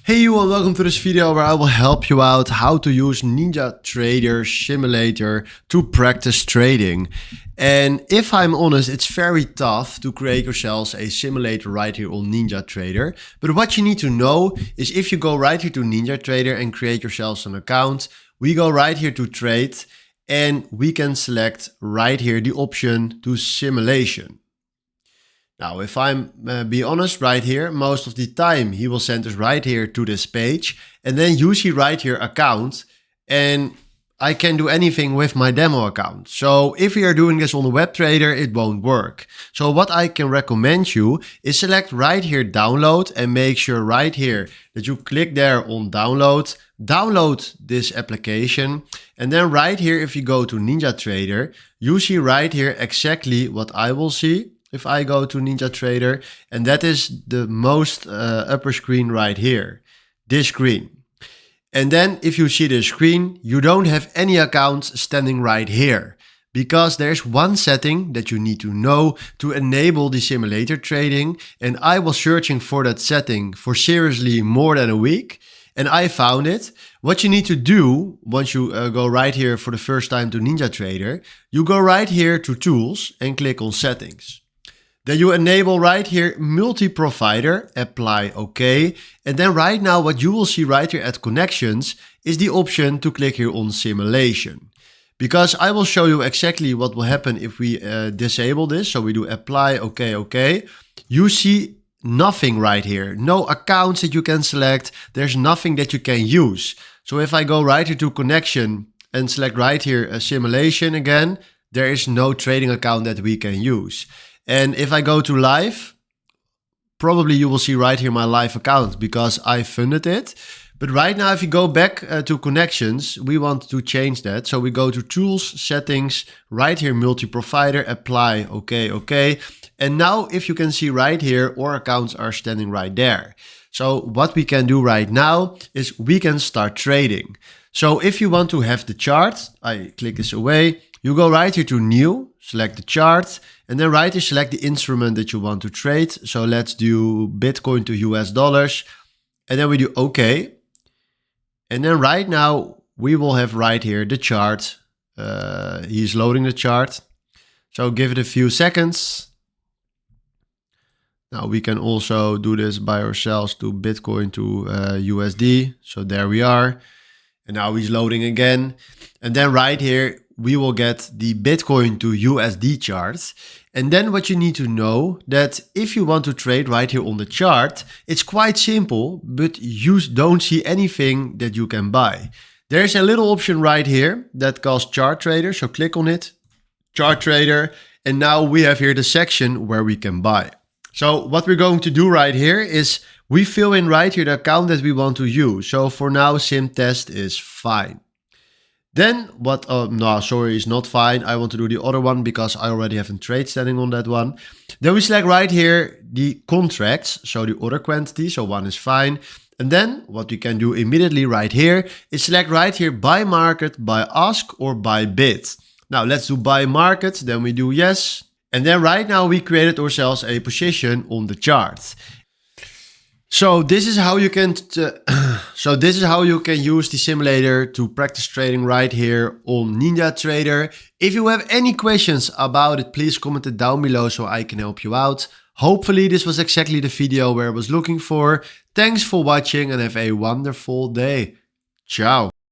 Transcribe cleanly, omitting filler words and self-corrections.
Hey you and welcome to this video where I will help you out how to use NinjaTrader Simulator to practice trading. And if I'm honest, it's very tough to create yourselves a simulator right here on NinjaTrader. But what you need to know is if you go right here to NinjaTrader and create yourselves an account, we go right here to trade and we can select right here the option to simulation. Now, if I'm be honest right here, most of the time he will send us right here to this page and then you see right here account and I can do anything with my demo account. So if we are doing this on the web trader, it won't work. So what I can recommend you is select right here download and make sure right here that you click there on download this application. And then right here, if you go to NinjaTrader, you see right here exactly what I will see. If I go to NinjaTrader, and that is the most upper screen right here, this screen. And then if you see this screen, you don't have any accounts standing right here because there's one setting that you need to know to enable the simulator trading. And I was searching for that setting for seriously more than a week. And I found it. What you need to do once you go right here for the first time to NinjaTrader, you go right here to tools and click on settings. Then you enable right here multi-provider, apply OK. And then right now what you will see right here at connections is the option to click here on simulation. Because I will show you exactly what will happen if we disable this. So we do apply OK, OK. You see nothing right here. No accounts that you can select. There's nothing that you can use. So if I go right here to connection and select right here a simulation again, there is no trading account that we can use. And if I go to live, probably you will see right here my live account because I funded it. But right now, if you go back to connections, we want to change that. So we go to tools, settings, right here, multi-provider, apply, OK, OK. And now if you can see right here, our accounts are standing right there. So what we can do right now is we can start trading. So if you want to have the chart, I click this away. You go right here to new, select the chart, and then right here select the instrument that you want to trade. So let's do Bitcoin to US dollars. And then we do OK. And then right now we will have right here the chart. He's loading the chart. So give it a few seconds. Now we can also do this by ourselves to Bitcoin to USD. So there we are. And now he's loading again. And then right here, we will get the Bitcoin to USD chart. And then what you need to know that if you want to trade right here on the chart, it's quite simple, but you don't see anything that you can buy. There's a little option right here that calls chart trader. So click on it, chart trader. And now we have here the section where we can buy. So what we're going to do right here is we fill in right here the account that we want to use. So for now, sim test is fine. Then what, no, sorry, is not fine. I want to do the other one because I already have a trade standing on that one. Then we select right here the contracts, so the other quantity, so one is fine. And then what we can do immediately right here is select right here buy market, buy ask or buy bid. Now let's do buy market, then we do yes. And then right now we created ourselves a position on the chart. So this is how you can use the simulator to practice trading right here on NinjaTrader. If you have any questions about it, please comment it down below so I can help you out. Hopefully this was exactly the video where I was looking for. Thanks for watching and have a wonderful day. Ciao.